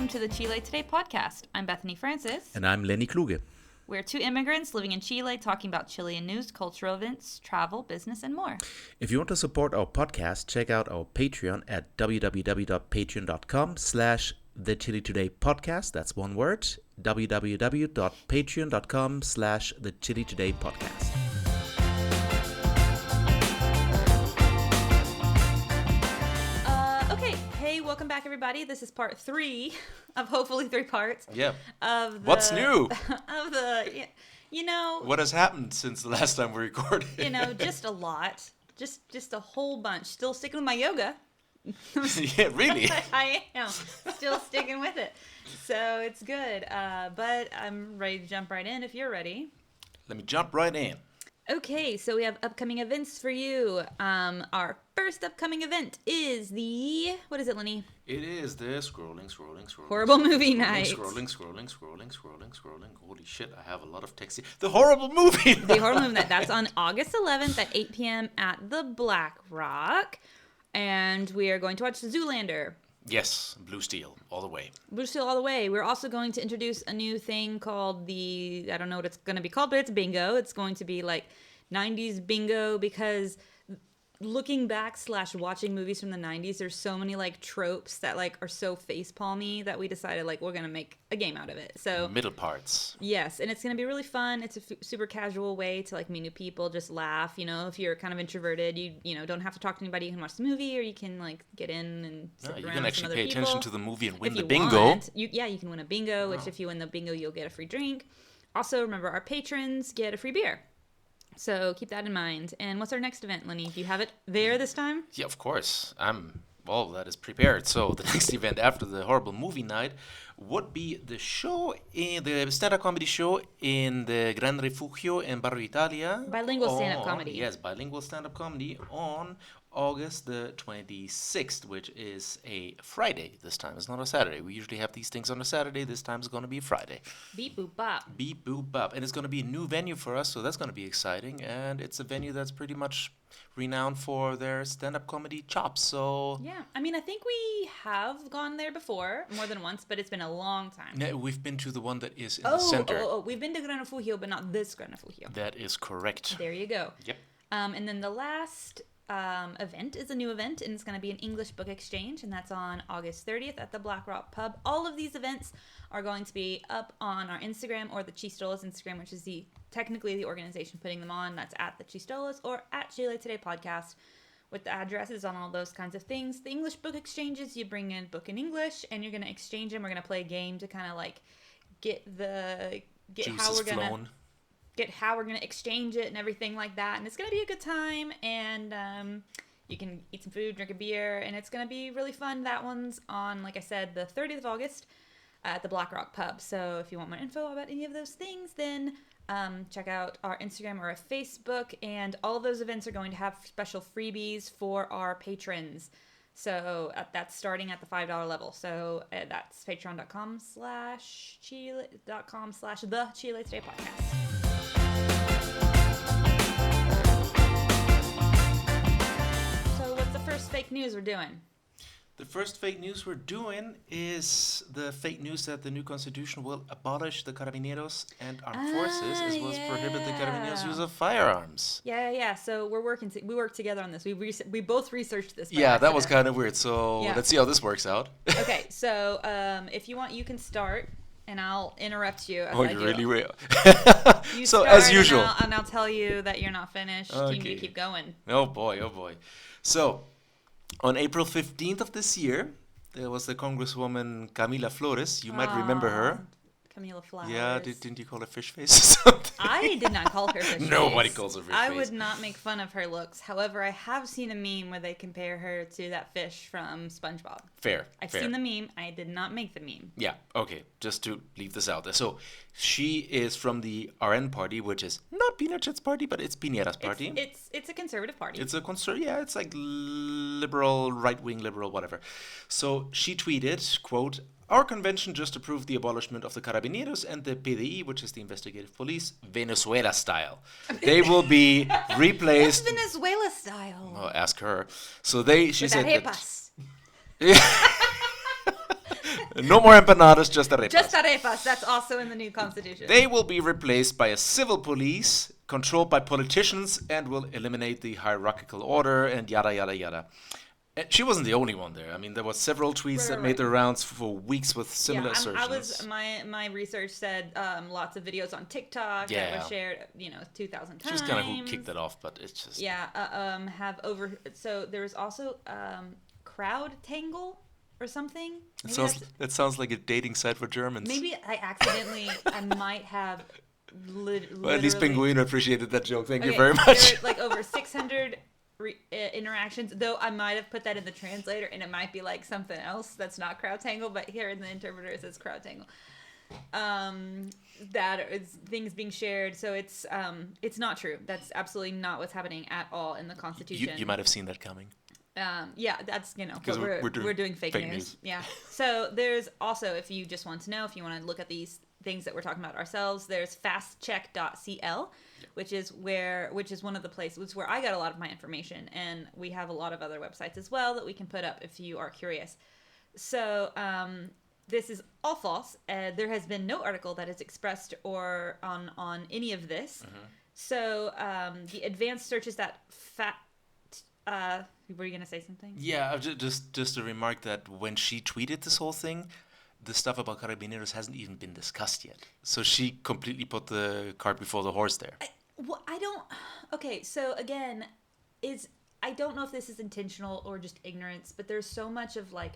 welcome to the Chile Today podcast. I'm Bethany Francis. And I'm Lenny Kluge. We're two immigrants living in Chile talking about Chilean news, cultural events, travel, business, and more. If you want to support our podcast, check out our Patreon at www.patreon.com/The Chile Today Podcast. That's one word. www.patreon.com/The Chile Today Podcast. Welcome back, everybody. This is part 3 of hopefully 3 parts. Yeah. Of the, what's new? Of the, what has happened since the last time we recorded? Just a lot. Just a whole bunch. Still sticking with my yoga. Yeah, really? I am. Still sticking with it. So it's good. But I'm ready to jump right in if you're ready. Let me jump right in. Okay, so we have upcoming events for you. Our first upcoming event is what is it, Lenny? It is the scrolling. Horrible movie night. Scrolling. Holy shit, I have a lot of text here. The horrible movie night. The horrible movie night. That's on August 11th at 8 p.m. at the Black Rock. And we are going to watch Zoolander. Yes, Blue Steel, all the way. Blue Steel all the way. We're also going to introduce a new thing called I don't know what it's going to be called, but it's bingo. It's going to be like 90s bingo because looking back / watching movies from the 90s, there's so many like tropes that like are so face-palmy that we decided like we're going to make a game out of it. So middle parts. Yes, and it's going to be really fun. It's a super casual way to like meet new people, just laugh, if you're kind of introverted, you don't have to talk to anybody, you can watch the movie or you can like get in and sit around you can actually pay people. Attention to the movie and win if the you bingo. Want, you can win a bingo, which if you win the bingo, you'll get a free drink. Also, remember our patrons get a free beer. So keep that in mind. And what's our next event, Lenny? Do you have it there this time? Yeah, of course. That is prepared. So the next event after the horrible movie night would be the stand-up comedy show in the Gran Refugio in Barrio Italia. Bilingual stand-up comedy. Yes, bilingual stand-up comedy on August the 26th, which is a Friday this time. It's not a Saturday. We usually have these things on a Saturday. This time it's going to be Friday. Beep, boop, bop. Beep, boop, bop. And it's going to be a new venue for us, so that's going to be exciting. And it's a venue that's pretty much renowned for their stand-up comedy chops. So yeah, I think we have gone there before more than once, but it's been a long time. No, we've been to the one that is in the center. We've been to Gran Refugio, but not this Gran Refugio. That is correct. There you go. Yep. And then the last event is a new event, and it's going to be an English book exchange, and that's on August 30th at the Black Rock Pub. All of these events are going to be up on our Instagram or the Chistolas Instagram, which is technically the organization putting them on. That's at the Chistolas or at Chile Today Podcast, with the addresses on all those kinds of things. The English book exchanges, you bring in a book in English and you're going to exchange them. We're going to play a game to kind of like get how we're going to exchange it and everything like that. And it's going to be a good time. And you can eat some food, drink a beer, and it's going to be really fun. That one's on, like I said, the 30th of August at the Black Rock Pub. So if you want more info about any of those things, then check out our Instagram or our Facebook. And all of those events are going to have special freebies for our patrons. So that's starting at the $5 level. So that's patreon.com/the Chile Today Podcast. First fake news we're doing. The first fake news we're doing is the fake news that the new constitution will abolish the carabineros and armed forces, as well as prohibit the carabineros' use of firearms. Yeah. So we work together on this. We both researched this. Yeah, that was kind of weird. So let's see how this works out. Okay, so if you want, you can start, and I'll interrupt you. Oh, you really will. You so start, as usual, and I'll tell you that you're not finished. Okay. You need to keep going. Oh boy. So, on April 15th of this year, there was the Congresswoman Camila Flores. You might remember her. Camila Flowers. Yeah, didn't you call her fish face or something? I did not call her fish face. Nobody calls her fish face. I would not make fun of her looks. However, I have seen a meme where they compare her to that fish from SpongeBob. Fair. I've seen the meme. I did not make the meme. Yeah, okay. Just to leave this out there. So, she is from the RN party, which is not Pinochet's party, but it's Piñera's party. It's a conservative party. It's a it's like liberal, right-wing liberal, whatever. So, she tweeted, quote, "Our convention just approved the abolishment of the Carabineros and the PDI, which is the investigative police, Venezuela style. They will be replaced." What's Venezuela style? Well, ask her. So she said that. No more empanadas, just arepas. Just arepas. That's also in the new constitution. They will be replaced by a civil police controlled by politicians and will eliminate the hierarchical order and yada, yada, yada. And she wasn't the only one there. I mean, there were several tweets that made the rounds for weeks with similar assertions. My research said lots of videos on TikTok that were shared, 2,000 times. She's kind of who kicked it off, but it's just... So there was also Crowd Tangle or something. That sounds like a dating site for Germans. Maybe I might have... Well, at least Penguin appreciated that joke. Thank you very much. There were like over 600... interactions, though I might have put that in the translator and it might be like something else that's not crowd tangle, but here in the interpreter it says crowd tangle. That is things being shared, so it's not true. That's absolutely not what's happening at all in the Constitution. You might have seen that coming. That's because we're doing fake news. Yeah. So there's also, if you just want to know, if you want to look at these things that we're talking about ourselves, there's fastcheck.cl, which is one of the places where I got a lot of my information, and we have a lot of other websites as well that we can put up if you are curious. So this is all false. There has been no article that is expressed or on any of this. Mm-hmm. So the advanced search is that were you gonna say something? Yeah, just a remark that when she tweeted this whole thing, the stuff about Carabineros hasn't even been discussed yet. So she completely put the cart before the horse there. Okay, so again, I don't know if this is intentional or just ignorance, but there's so much of like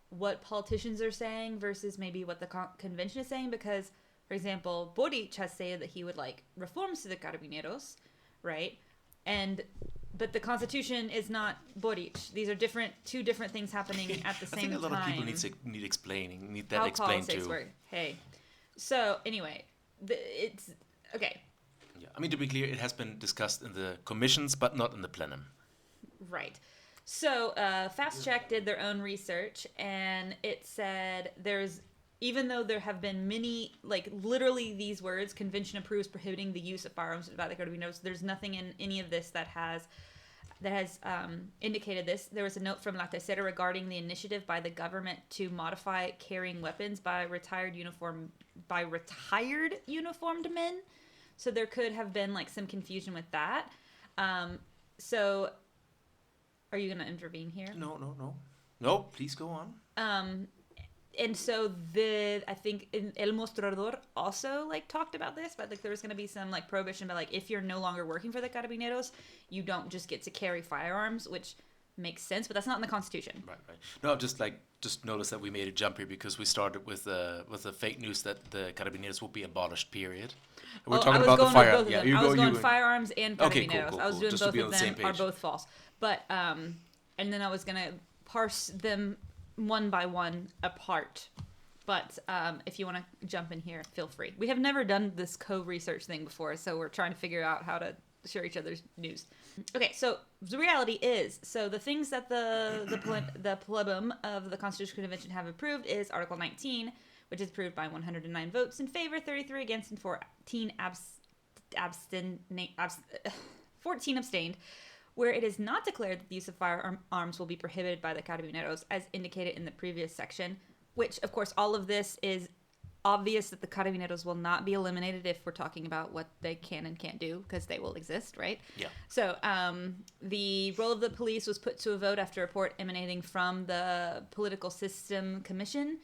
what politicians are saying versus maybe what the convention is saying, because, for example, Boric has said that he would like reforms to the Carabineros, right? But the Constitution is not Boric. These are two different things happening at the same time. I think a lot of people need explaining, need that explained too. Work. Hey, so anyway, it's okay. Yeah, I mean, to be clear, it has been discussed in the commissions, but not in the plenum. Right. So Fast Check did their own research, and it said even though there have been many, like literally these words, convention approves prohibiting the use of firearms by the Carabineros, there's nothing in any of this that has indicated this. There was a note from La Tercera regarding the initiative by the government to modify carrying weapons by retired uniformed men. So there could have been like some confusion with that. So are you going to intervene here? No, please go on. And so I think El Mostrador also like talked about this, but like there was going to be some like prohibition, but like if you're no longer working for the Carabineros, you don't just get to carry firearms, which makes sense, but that's not in the Constitution. Right. No, just notice that we made a jump here because we started with the fake news that the Carabineros will be abolished. Period. We're talking about the firearms. Yeah, I was going firearms and Carabineros. Okay, cool. I was doing just both to be of on the them same page. are both false, but and then I was gonna parse them one by one apart. But if you want to jump in here, feel free. We have never done this co-research thing before, so we're trying to figure out how to share each other's news. Okay, so the reality is, so the things that the plenum of the Constitutional Convention have approved is Article 19, which is approved by 109 votes in favor, 33 against, and 14 abstained, where it is not declared that the use of firearms will be prohibited by the Carabineros, as indicated in the previous section, which, of course, all of this is obvious that the Carabineros will not be eliminated if we're talking about what they can and can't do, because they will exist, right? Yeah. So the role of the police was put to a vote after a report emanating from the Political System Commission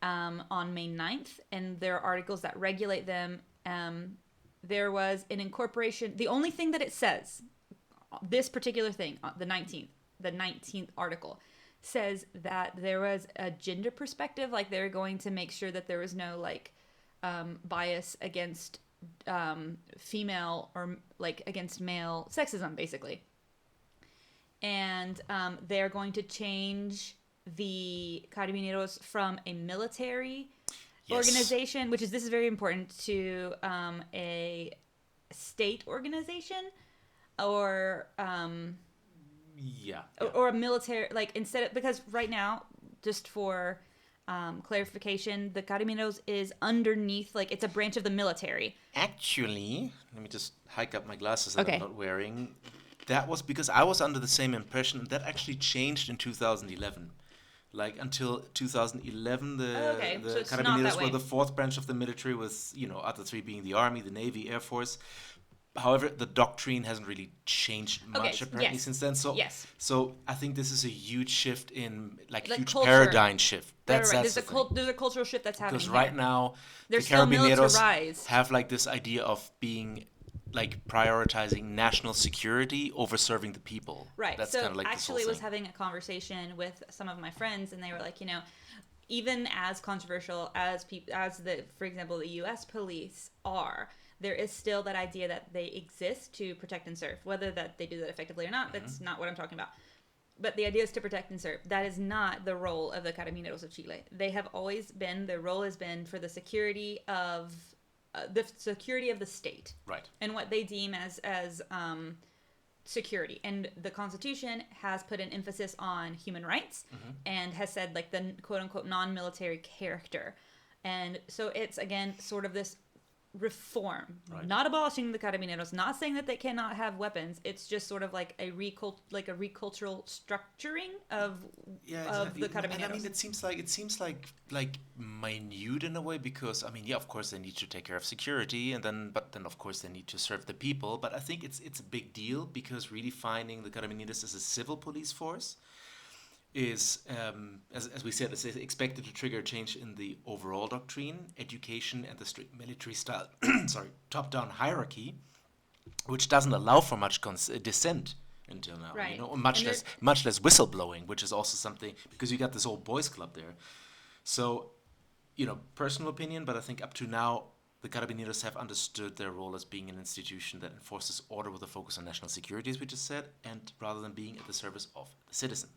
on May 9th, and there are articles that regulate them. There was an incorporation. The only thing that it says, this particular thing, the 19th article, says that there was a gender perspective, like they're going to make sure that there was no like bias against female or like against male sexism, basically. And they're going to change the Carabineros from a military organization, this is very important, to a state organization, or or a military, like instead of, because right now, just for clarification, the Carabineros is underneath, like it's a branch of the military. Actually, let me just hike up my glasses that I'm not wearing. That was because I was under the same impression that actually changed in 2011. Like until 2011, Okay, so the it's not Carabineros that were way. the fourth branch of the military, with other three being the Army, the Navy, Air Force. However, the doctrine hasn't really changed Okay, much apparently yes, since then. So, yes. so I think this is a huge shift in The huge culture. paradigm shift. Right, That's right. the thing. There's a cultural shift that's Because happening right here. now They're the still Carabineros militarized. have like this idea of being like prioritizing national security over serving the people. Right. That's So kind of like this whole actually, was thing. having a conversation with some of my friends, and they were like, even as controversial as for example, the U.S. police are, there is still that idea that they exist to protect and serve. Whether that they do that effectively or not, that's not what I'm talking about. But the idea is to protect and serve. That is not the role of the Carabineros of Chile. They have always been. Their role has been for the security of the state, Right. and what they deem as security. And the Constitution has put an emphasis on human rights and has said like the quote unquote non-military character. And so it's again sort of this reform, Right. not abolishing the Carabineros, not saying that they cannot have weapons. It's just sort of like a recultural structuring of the Carabineros. And I mean, it seems like minute in a way, because I mean, yeah, of course they need to take care of security, but then of course they need to serve the people. But I think it's a big deal, because redefining the Carabineros as a civil police force is, as we said, is expected to trigger a change in the overall doctrine, education, and the strict military style, top-down hierarchy, which doesn't allow for much dissent until now. Right. Much less whistleblowing, which is also something, because you got this old boys club there. So, personal opinion, but I think up to now, the Carabineros have understood their role as being an institution that enforces order with a focus on national security, as we just said, and rather than being at the service of the citizen.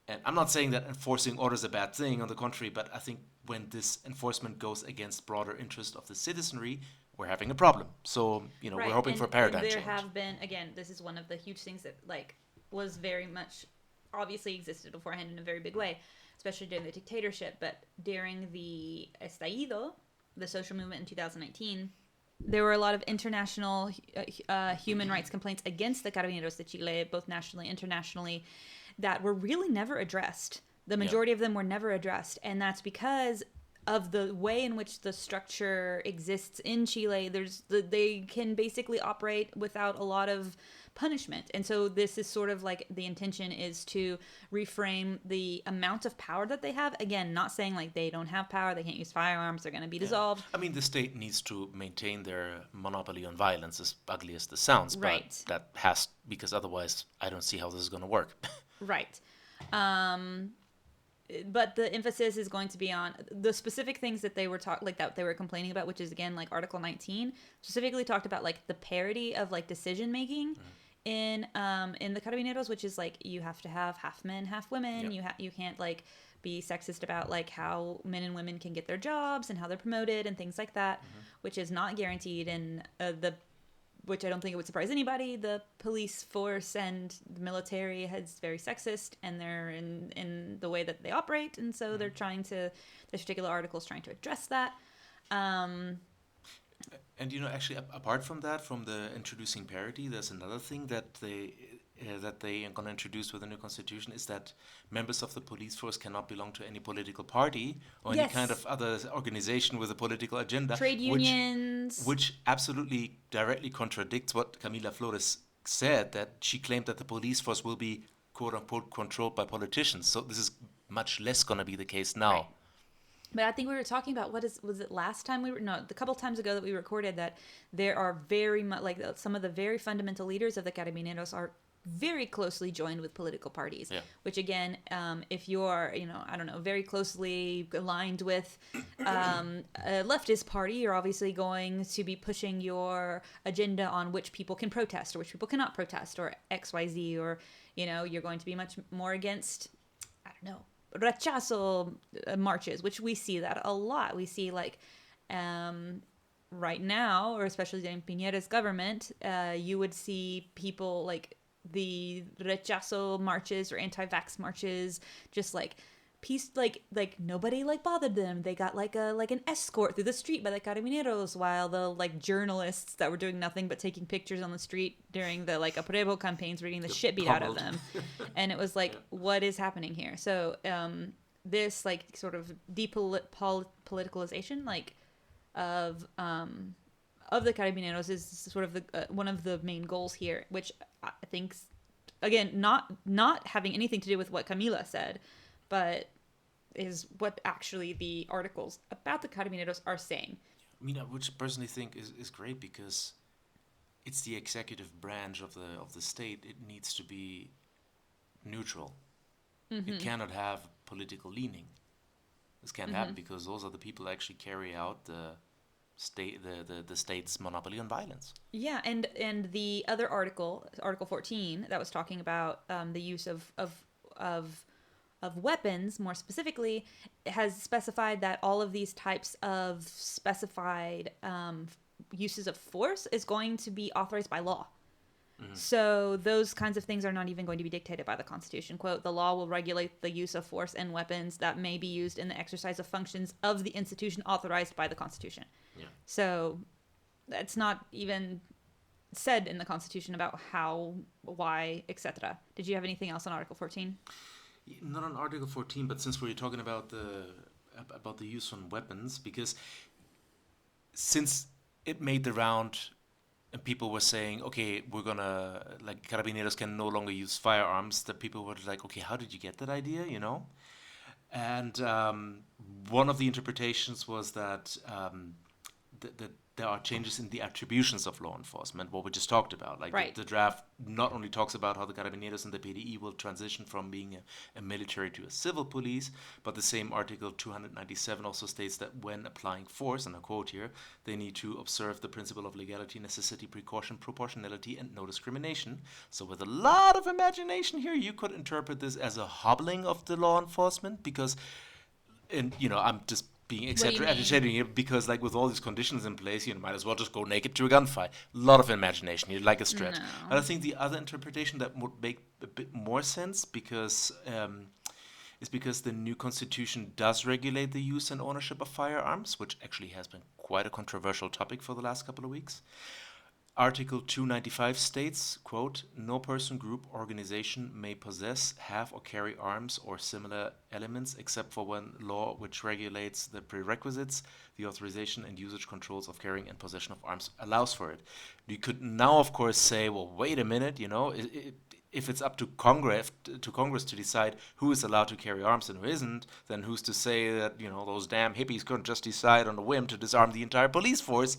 And I'm not saying that enforcing order is a bad thing, on the contrary, but I think when this enforcement goes against broader interest of the citizenry, we're having a problem. So, Right. we're hoping for a paradigm and there change. have been, again, this is one of the huge things that was very much obviously existed beforehand in a very big way, especially during the dictatorship. But during the estallido, the social movement in 2019, there were a lot of international human rights complaints against the Carabineros de Chile, both nationally and internationally, that were really never addressed. The majority of them were never addressed, and that's because of the way in which the structure exists in Chile. They can basically operate without a lot of punishment, and so this is sort of like the intention is to reframe the amount of power that they have. Again, not saying like they don't have power, they can't use firearms, they're going to be dissolved. I mean, the state needs to maintain their monopoly on violence, as ugly as this sounds, Right. but that has, because otherwise I don't see how this is going to work. Right. But the emphasis is going to be on the specific things that they were that they were complaining about, which is again like Article 19 specifically talked about like the parity of like decision making in the Carabineros, which is like you have to have half men, half women. Yep. You can't like be sexist about like how men and women can get their jobs and how they're promoted and things like that, which is not guaranteed in which I don't think it would surprise anybody. The police force and the military is very sexist, and they're in the way that they operate, and so they're trying to. This particular article is trying to address that. And actually, apart from that, from the introducing parity, there's another thing that they are going to introduce with the new constitution, is that members of the police force cannot belong to any political party or any kind of other organization with a political agenda. Trade unions. Which absolutely directly contradicts what Camila Flores said, that she claimed that the police force will be quote unquote controlled by politicians. So this is much less going to be the case now. Right. But I think we were talking about was it last time the couple times ago that we recorded, that there are very much like some of the very fundamental leaders of the Carabineros are very closely joined with political parties, which again, if you're, I don't know, very closely aligned with a leftist party, you're obviously going to be pushing your agenda on which people can protest or which people cannot protest or XYZ, or, you're going to be much more against, I don't know, rechazo marches, which we see that a lot. We see like, right now, or especially in Piñera's government, you would see people like the rechazo marches or anti-vax marches just like like nobody like bothered them. They got like an escort through the street by the carabineros, while the like journalists that were doing nothing but taking pictures on the street during the like apruebo campaigns were getting the shit beat out of them. And it was like, what is happening here? So this like sort of depoliticalization like of the carabineros is sort of the one of the main goals here, which I think, again, not having anything to do with what Camila said, but is what actually the articles about the carabineros are saying. I mean, which I personally think is great, because it's the executive branch of the state. It needs to be neutral. It cannot have political leaning. This can't happen, because those are the people that actually carry out the state's monopoly on violence. Yeah, and the other article 14, that was talking about the use of weapons, more specifically, has specified that all of these types of specified uses of force is going to be authorized by law. So those kinds of things are not even going to be dictated by the Constitution. Quote, the law will regulate the use of force and weapons that may be used in the exercise of functions of the institution authorized by the Constitution. Yeah. So that's not even said in the Constitution about how, why, etc. Did you have anything else on Article 14? Not on Article 14, but since we're talking about the use on weapons, because since it made the round and people were saying, okay, we're gonna, like, carabineros can no longer use firearms, that people were like, okay, how did you get that idea, you know? And one of the interpretations was that that there are changes in the attributions of law enforcement, what we just talked about. Like, right. the draft not only talks about how the carabineros and the PDE will transition from being a military to a civil police, but the same Article 297 also states that when applying force, and I quote here, they need to observe the principle of legality, necessity, precaution, proportionality, and no discrimination. So with a lot of imagination here, you could interpret this as a hobbling of the law enforcement, because, and you know, I'm just being exaggerating here, because like with all these conditions in place, you might as well just go naked to a gunfight. A lot of imagination here, like a stretch. No. But I think the other interpretation that would make a bit more sense, because is because the new constitution does regulate the use and ownership of firearms, which actually has been quite a controversial topic for the last couple of weeks. Article 295 states, quote, no person, group, organization may possess, have, or carry arms or similar elements except for one law which regulates the prerequisites, the authorization and usage controls of carrying and possession of arms allows for it. You could now, of course, say, well, wait a minute, you know, if it's up to Congress to decide who is allowed to carry arms and who isn't, then who's to say that, you know, those damn hippies couldn't just decide on a whim to disarm the entire police force?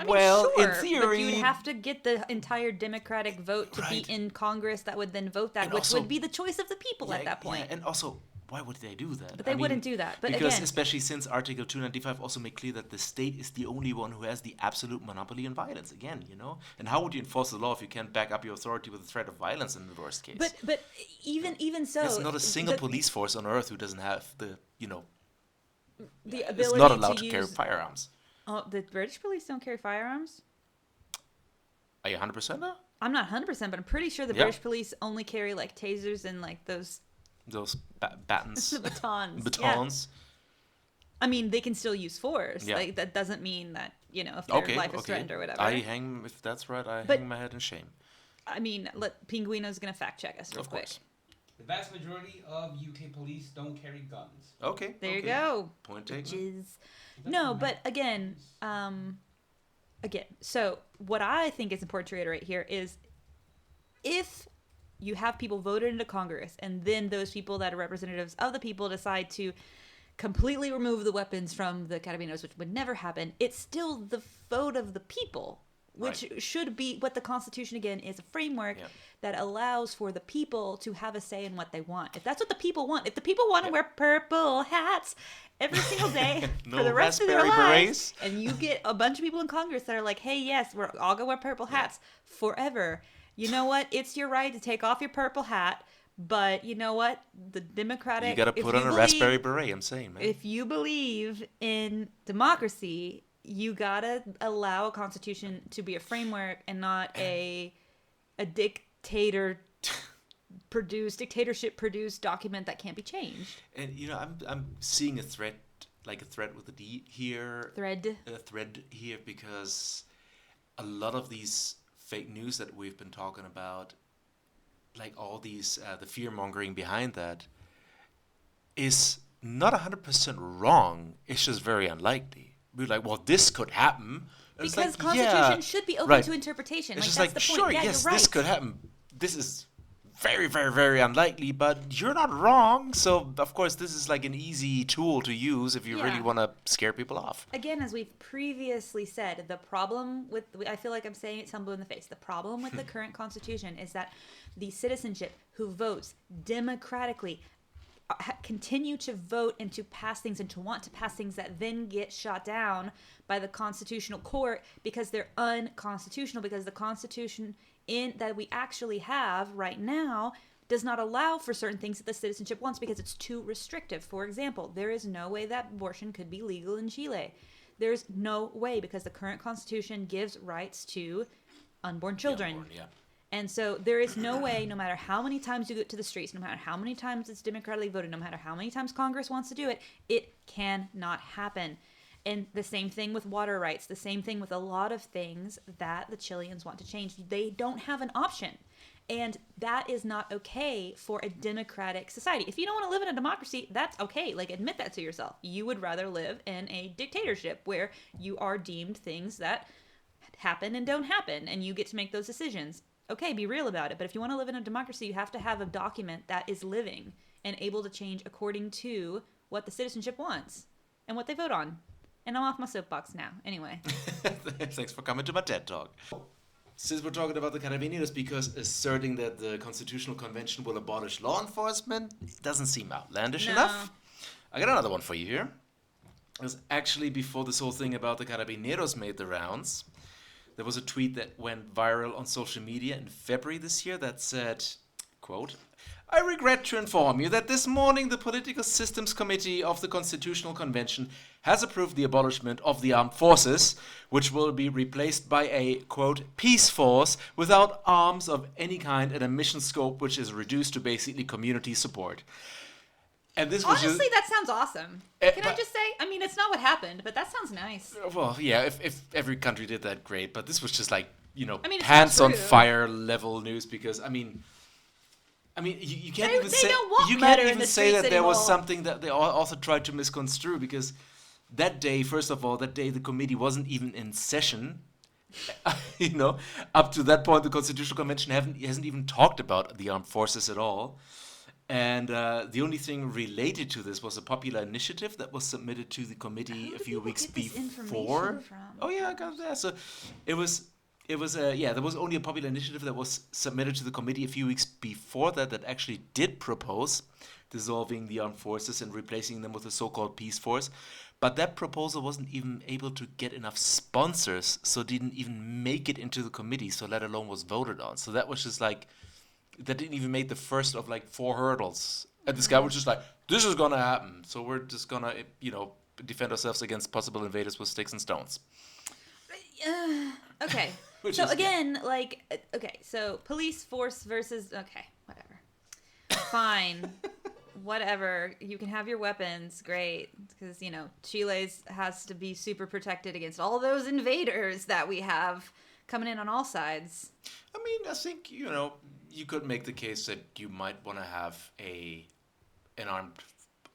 I mean, well, sure, in theory, but you would have to get the entire Democratic vote to right. be in Congress that would then vote that, And which also, would be the choice of the people at that point. Yeah, and also, why would they do that? But they wouldn't do that. But because again, especially since Article 295 also made clear that the state is the only one who has the absolute monopoly on violence. Again, you know, and how would you enforce the law if you can't back up your authority with a threat of violence in the worst case? But even so, there's not a single police force on earth who doesn't have the ability is not allowed to use, carry firearms. Oh, the British police don't carry firearms? Are you 100% though? I'm not 100%, but I'm pretty sure the British police only carry like tasers and like those batons. batons. Batons. Yeah. I mean, they can still use force. Yeah. Like, that doesn't mean that, you know, if their life is threatened or whatever. If that's right, I hang my head in shame. I mean, Pinguino's going to fact check us real quick. Course. The vast majority of UK police don't carry guns. Okay. There you go. Point taken. No, but again, so what I think is important to reiterate here is if you have people voted into Congress and then those people that are representatives of the people decide to completely remove the weapons from the carabineros, which would never happen, it's still the vote of the people, which should be what the Constitution, again, is a framework that allows for the people to have a say in what they want. If that's what the people want, if the people want to wear purple hats every single day for the rest of their lives, and you get a bunch of people in Congress that are like, hey, yes, we're all going to wear purple hats forever, you know what? It's your right to take off your purple hat. But you know what? The Democratic... You got to put on a raspberry beret, I'm saying, man. If you believe in democracy, you got to allow a constitution to be a framework and not a dictator dictatorship-produced document that can't be changed. And I'm seeing a thread, like a thread with a D here. A thread here, because a lot of these fake news that we've been talking about, like all these, the fear-mongering behind that, is not 100% wrong. It's just very unlikely. We're like, well, this could happen. And Because it's like, Constitution yeah, should be open right. to interpretation. It's Like, just that's like, the point. sure, Yeah, yes, you're right. this could happen. This is very, very, very unlikely, but you're not wrong. So, of course, this is like an easy tool to use if you really Yeah. want to scare people off. Again, as we've previously said, the problem with, I feel like I'm saying it some blue in the face, the problem with the current Constitution is that the citizenship who votes democratically continue to vote and to pass things and to want to pass things that then get shot down by the Constitutional Court because they're unconstitutional, because the Constitution that we actually have right now does not allow for certain things that the citizenship wants because it's too restrictive. For example, there is no way that abortion could be legal in Chile. There's no way because the current Constitution gives rights to unborn children. Yeah. And so there is no way, no matter how many times you go to the streets, no matter how many times it's democratically voted, no matter how many times Congress wants to do it, it cannot happen. And the same thing with water rights, the same thing with a lot of things that the Chileans want to change. They don't have an option. And that is not okay for a democratic society. If you don't want to live in a democracy, that's okay. Like, admit that to yourself. You would rather live in a dictatorship where you are deemed things that happen and don't happen, and you get to make those decisions. Okay, be real about it. But if you want to live in a democracy, you have to have a document that is living and able to change according to what the citizenship wants and what they vote on. And I'm off my soapbox now. Anyway. Thanks for coming to my TED Talk. Since we're talking about the Carabineros, because asserting that the Constitutional Convention will abolish law enforcement doesn't seem outlandish enough. I got another one for you here. It was actually before this whole thing about the Carabineros made the rounds. There was a tweet that went viral on social media in February this year that said, quote, "I regret to inform you that this morning the Political Systems Committee of the Constitutional Convention has approved the abolishment of the armed forces, which will be replaced by a, quote, peace force without arms of any kind and a mission scope which is reduced to basically community support." And this was Honestly, that sounds awesome. Can I but- just say? I mean, it's not what happened, but that sounds nice. Well, yeah, if every country did that, great. But this was just like, I mean, it's pants not on true. fire level news because, I mean, you can't They- even they say don't want you murder can't in even the say that streets there was anymore. something that they also tried to misconstrue because that day, first of all, that day the committee wasn't even in session. Up to that point, the Constitutional Convention hasn't even talked about the armed forces at all. And the only thing related to this was a popular initiative that was submitted to the committee Where a do few people weeks get this before. information from? Oh yeah, I got that. So it was there was only a popular initiative that was submitted to the committee a few weeks before that actually did propose dissolving the armed forces and replacing them with a so-called peace force. But that proposal wasn't even able to get enough sponsors, so didn't even make it into the committee, so let alone was voted on. So that was just like that didn't even make the first of like 4 hurdles. And this guy was just like, this is gonna happen. So we're just gonna, defend ourselves against possible invaders with sticks and stones. Okay. Which So is- again, so police force versus, okay, whatever. Fine. Whatever. You can have your weapons. Great. Because, Chile's has to be super protected against all those invaders that we have coming in on all sides. I mean, I think, you could make the case that you might want to have an armed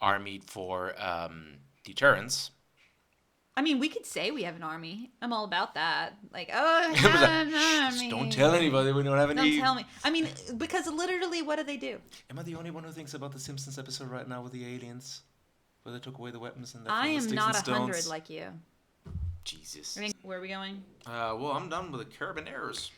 army for deterrence. I mean, we could say we have an army. I'm all about that. Like, oh, It was like, an just army. don't tell anybody we don't have any. Don't tell me. I mean, because literally, what do they do? Am I the only one who thinks about the Simpsons episode right now with the aliens? Where they took away the weapons and I am sticks not and 100 stones? like you. Jesus. I mean, where are we going? Well, I'm done with the Carabineros.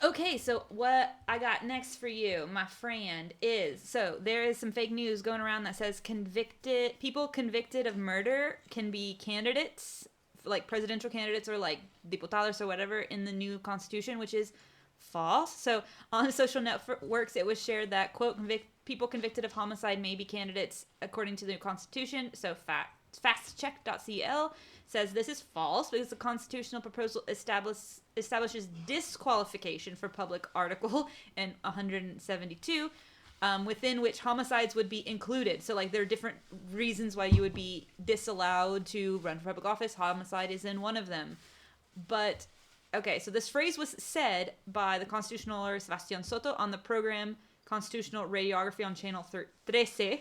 Okay, so what I got next for you, my friend, is there is some fake news going around that says people convicted of murder can be candidates, like presidential candidates or like diputados or whatever in the new constitution, which is false. So on social networks, it was shared that, quote, people convicted of homicide may be candidates according to the constitution. So fastcheck.cl says this is false because the constitutional proposal establishes disqualification for public article in 172 within which homicides would be included. So, like, there are different reasons why you would be disallowed to run for public office. Homicide is in one of them. But, okay, so this phrase was said by the constitutional lawyer Sebastián Soto on the program Constitutional Radiography on Channel 13,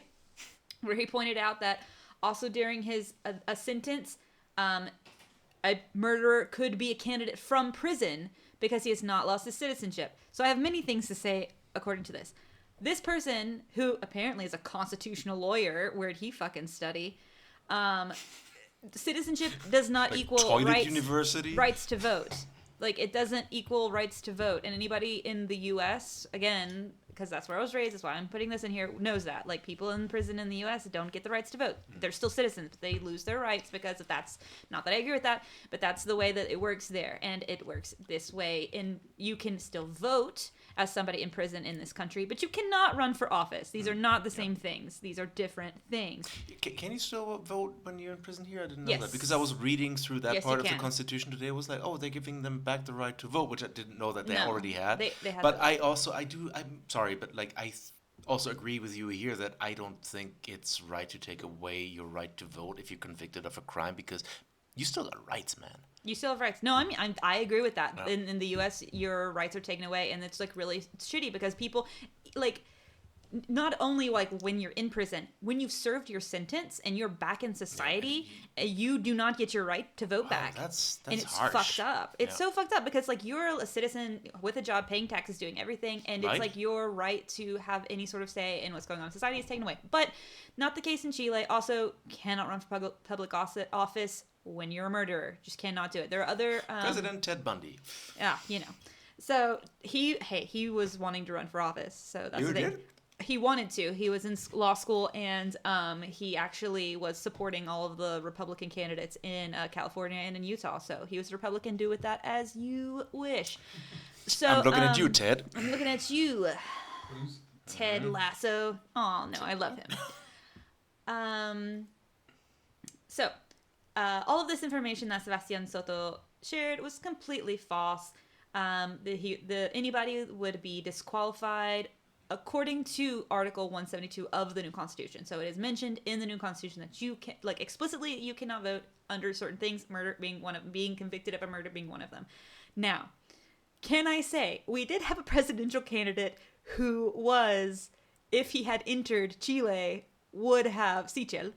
where he pointed out that also during his a sentence, a murderer could be a candidate from prison because he has not lost his citizenship. So I have many things to say according to this. This person, who apparently is a constitutional lawyer, where'd he fucking study? Citizenship does not Like equal University? rights to vote. Like, it doesn't equal rights to vote. And anybody in the U.S., again, because that's where I was raised, that's why I'm putting this in here, knows that. Like, people in prison in the U.S. don't get the rights to vote. They're still citizens, but they lose their rights because of that's, not that I agree with that, but that's the way that it works there. And it works this way. And you can still vote as somebody in prison in this country, but you cannot run for office. These are not the same things. These are different things. Can you still vote when you're in prison here? I didn't know Yes. that. Because I was reading through that Yes, part you of the can. Constitution today. It was like, oh, they're giving them back the right to vote, which I didn't know that they No, already had. they had But those. I'm sorry, but like also agree with you here that I don't think it's right to take away your right to vote if you're convicted of a crime, because you still got rights, man. You still have rights. No, I mean, I agree with that. No. In the U.S., your rights are taken away, and it's, like, really shitty because people, like, not only, like, when you're in prison, when you've served your sentence and you're back in society, you do not get your right to vote back. That's and it's harsh. fucked up. It's Yeah. so fucked up because, like, you're a citizen with a job, paying taxes, doing everything, and it's Right. like your right to have any sort of say in what's going on in society is taken away. But not the case in Chile. Also, cannot run for public office when you're a murderer. Just cannot do it. There are other President Ted Bundy. yeah, you know. So he was wanting to run for office. So that's You the thing. did? He wanted to. He was in law school, and he actually was supporting all of the Republican candidates in California and in Utah. So he was a Republican. Do with that as you wish. So I'm looking at you, Ted. I'm looking at you, Who's Ted Lasso. Oh no, I love him. So all of this information that Sebastián Soto shared was completely false. Anybody would be disqualified according to Article 172 of the new Constitution. So it is mentioned in the new Constitution that you can, like, explicitly, you cannot vote under certain things. Murder being convicted of a murder being one of them. Now, can I say we did have a presidential candidate who was, if he had entered Chile, would have Sebastián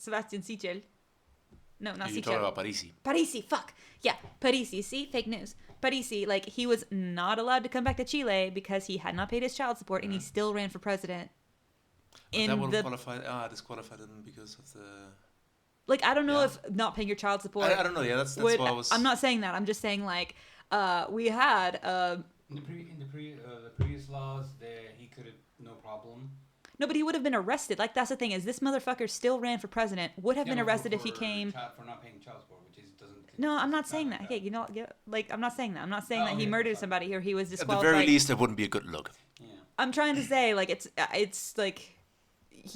Sichel. No, not You're Sichel. talking about Parisi. Parisi, fuck. Yeah, Parisi, see? Fake news. Parisi, like, he was not allowed to come back to Chile because he had not paid his child support, and he still ran for president. But that would have disqualified him because of the... Like, I don't know Yeah. if not paying your child support... I don't know, yeah, that's would, why I was... I'm not saying that. I'm just saying, like, we had... in the previous laws, he could have no problem. No, but he would have been arrested. Like, that's the thing, is this motherfucker still ran for president, would have been arrested if he came... For not paying child support, which doesn't... No, I'm not saying that. Okay, you know, like, I'm not saying that. I'm not saying that he okay, murdered sorry. somebody or he was At the disqualified. very least, it wouldn't be a good look. Yeah. I'm trying to say, like, it's like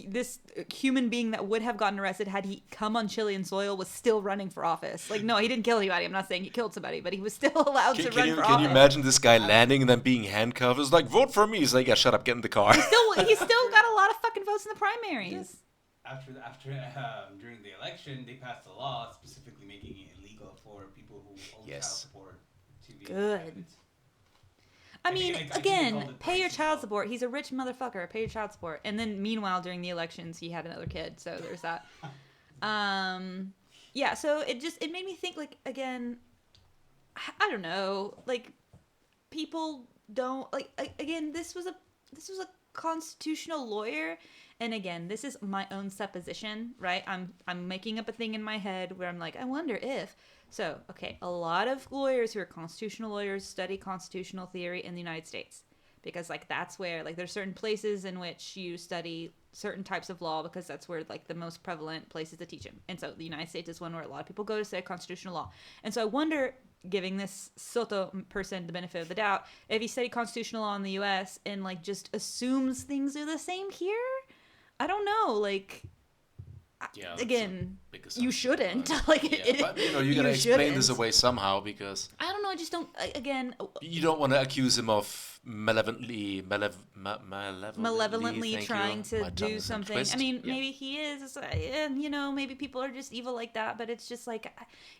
this human being that would have gotten arrested had he come on Chilean soil was still running for office. Like, no, he didn't kill anybody. I'm not saying he killed somebody, but he was still allowed to run for office. Can you imagine this guy landing and then being handcuffed? It's like, vote for me. He's like, yeah, shut up, get in the car. He still got a lot of fucking votes in the primaries. After during the election, they passed a law specifically making it illegal for people who own Yes. child support to be Good. candidates. I I mean, think they again, called it pay your Parisi child law. support. He's a rich motherfucker. Pay your child support. And then, meanwhile, during the elections, he had another kid. So there's that. Yeah. So it made me think, like, again, I don't know, like, people don't like. Again, this was a constitutional lawyer, and again, this is my own supposition, right? I'm making up a thing in my head where I'm like, I wonder if. So, okay, a lot of lawyers who are constitutional lawyers study constitutional theory in the United States because, like, that's where, like, there's certain places in which you study certain types of law because that's where, like, the most prevalent places to teach them. And so the United States is one where a lot of people go to study constitutional law. And so I wonder, giving this Soto person the benefit of the doubt, if he studied constitutional law in the U.S. and, like, just assumes things are the same here. I don't know, like... Yeah, that's again, a big you assumption, shouldn't. but- Like, Yeah, but, you know, you gotta explain this shouldn't. away somehow because... I don't know. just don't. Again, You don't want to accuse him of malevolently malevolently thank trying you. to My tongue do is in a something. twist. I mean, Yeah. maybe he is, and maybe people are just evil like that. But it's just like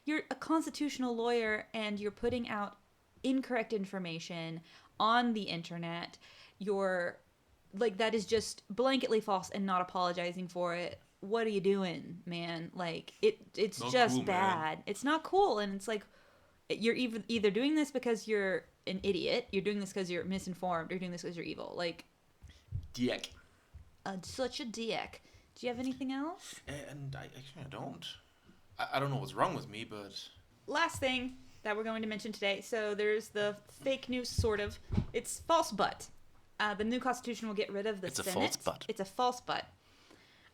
you're a constitutional lawyer and you're putting out incorrect information on the internet. You're like that is just blanketly false and not apologizing for it. What are you doing, man? Like it's Not just cool, man. bad. It's not cool, and it's like you're either doing this because you're an idiot, you're doing this because you're misinformed, or you're doing this because you're evil. Like, Dick. such a dick. Do you have anything else? And I don't. I don't know what's wrong with me, but Last thing that we're going to mention today. So there's the fake news, sort of. It's false but. The new constitution will get rid of the It's a Senate. false but. It's a false but.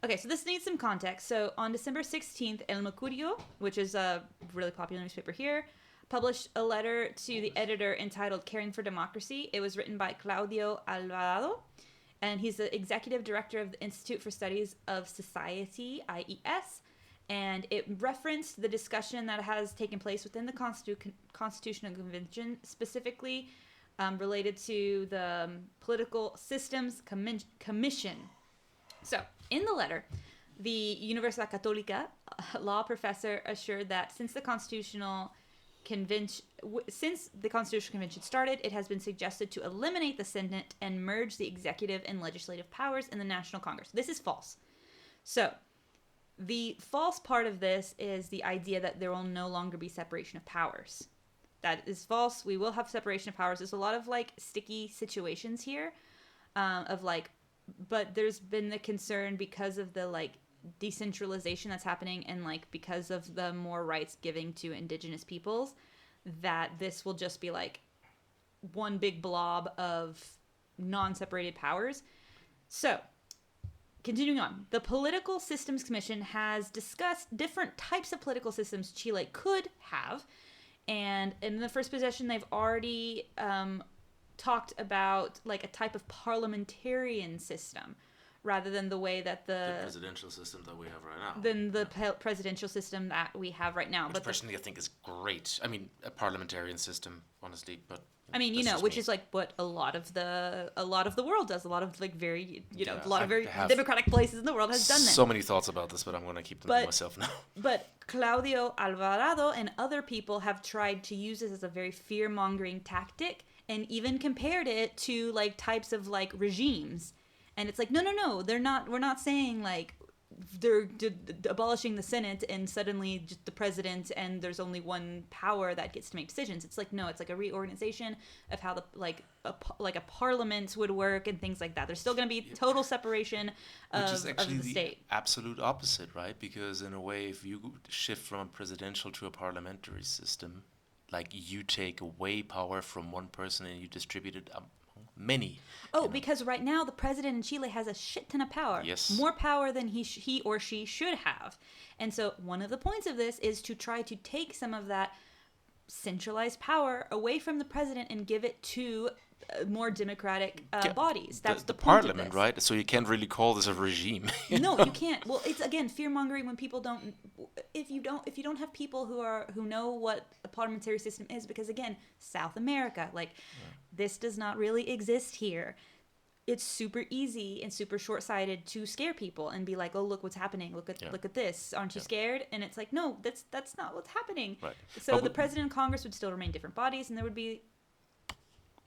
Okay, so this needs some context. So on December 16th, El Mercurio, which is a really popular newspaper here, published a letter to the editor entitled Caring for Democracy. It was written by Claudio Alvarado, and he's the executive director of the Institute for Studies of Society, IES, and it referenced the discussion that has taken place within the Constitutional Convention, specifically related to the Political Systems Commission. So, in the letter, the Universidad Católica law professor assured that since the Constitutional Convention started, it has been suggested to eliminate the Senate and merge the executive and legislative powers in the National Congress. This is false. So, the false part of this is the idea that there will no longer be separation of powers. That is false. We will have separation of powers. There's a lot of like sticky situations here, but there's been the concern because of the like decentralization that's happening and like because of the more rights giving to indigenous peoples, that this will just be like one big blob of non-separated powers. So, continuing on, the Political Systems Commission has discussed different types of political systems Chile could have, and in the first position, they've already talked about like a type of parliamentarian system rather than the way that the presidential system that we have right now. Than the presidential system that we have right now. Which but personally I think is great. I mean, a parliamentarian system, honestly, but I mean, that's just which me. is like what a lot of the world does. A lot of like very, Yeah, a lot of I very have democratic places in the world has done that. So many thoughts about this, but I'm going to keep them to myself now. But Claudio Alvarado and other people have tried to use this as a very fear-mongering tactic and even compared it to like types of like regimes. And it's like, no, they're not. We're not saying like they're abolishing the Senate and suddenly just the president and there's only one power that gets to make decisions. It's like, no, it's like a reorganization of how the a parliament would work and things like that. There's still going to be total separation Which is actually of the state. Absolute opposite, right? Because in a way, if you shift from a presidential to a parliamentary system, like you take away power from one person and you distribute it among many. Oh, because right now the president in Chile has a shit ton of power. Yes. More power than he or she should have. And so one of the points of this is to try to take some of that centralized power away from the president and give it to more democratic bodies. That's the point parliament, of this. right? So you can't really call this a regime. No, you can't. Well, it's again fear mongering when people don't. If you don't have people who know what a parliamentary system is, because again, South America, this does not really exist here. It's super easy and super short-sighted to scare people and be like, "Oh, look what's happening! Look at this! Aren't you scared?" And it's like, no, that's not what's happening. Right. So But the president and Congress would still remain different bodies, and there would be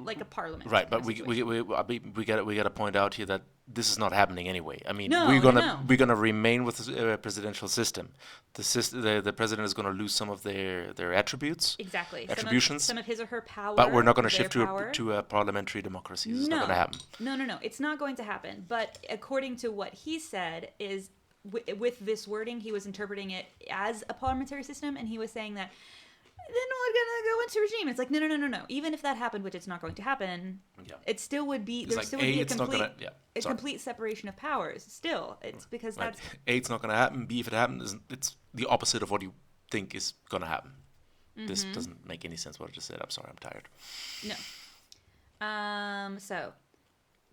like a parliament. Right, but we got to point out here that this is not happening anyway. I mean, we're gonna remain with the presidential system. The president is gonna lose some of their attributes. Exactly. Attributions. Some of his or her power. But we're not gonna their shift power. to a parliamentary democracy. This is not gonna happen. No. It's not going to happen. But according to what he said, is with this wording, he was interpreting it as a parliamentary system, and he was saying that then we're gonna go into regime. It's like no. Even if that happened, which it's not going to happen, it still would be still would be a complete separation of powers. Still, it's because right. that's A, it's not gonna happen. B, if it happens, it's the opposite of what you think is gonna happen. This doesn't make any sense what I just said. I'm sorry, I'm tired. no. So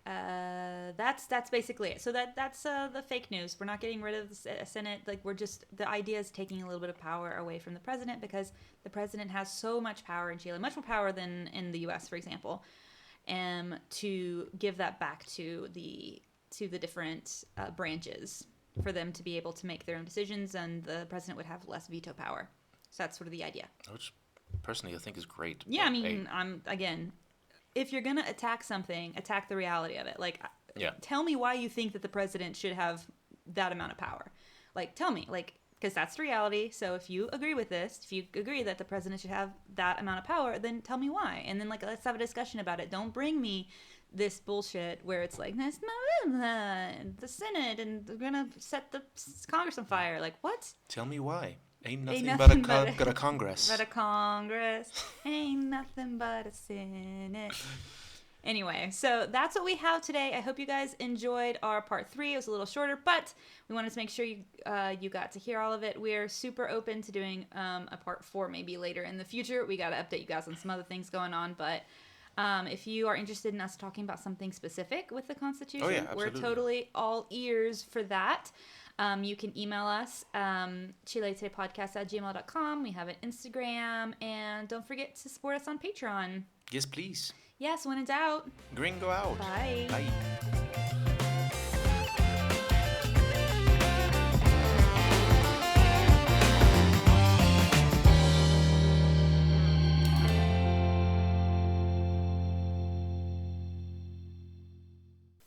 That's basically it. So that's the fake news. We're not getting rid of the Senate. Like, we're just, the idea is taking a little bit of power away from the president, because the president has so much power in Chile, much more power than in the U.S., for example, to give that back to the different branches, for them to be able to make their own decisions, and the president would have less veto power. So that's sort of the idea. Which, personally, I think is great. Yeah, I But, mean, again, if you're gonna attack something, attack the reality of it. Like, Yeah. tell me why you think that the president should have that amount of power. Like, tell me, like, because that's the reality. So if you agree with this, if you agree that the president should have that amount of power, then tell me why. And then, like, let's have a discussion about it. Don't bring me this bullshit where it's like, the Senate, and they're gonna set the Congress on fire. Like, what? Tell me why. Ain't nothing, nothing but, but a Congress. But a Congress ain't nothing but a Senate. Anyway, so that's what we have today. I hope you guys enjoyed our part 3. It was a little shorter, but we wanted to make sure you got to hear all of it. We're super open to doing a part 4 maybe later in the future. We got to update you guys on some other things going on, but if you are interested in us talking about something specific with the Constitution, we're absolutely. totally all ears for that. You can email us, chiletodaypodcast@gmail.com. We have an Instagram, and don't forget to support us on Patreon. Yes, please. Yes, when in doubt. Gringo out. Bye. Bye.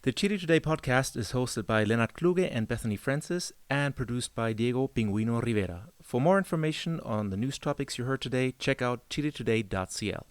The Chile Today podcast is hosted by Leonard Kluge and Bethany Francis and produced by Diego Pinguino Rivera. For more information on the news topics you heard today, check out chiletoday.cl.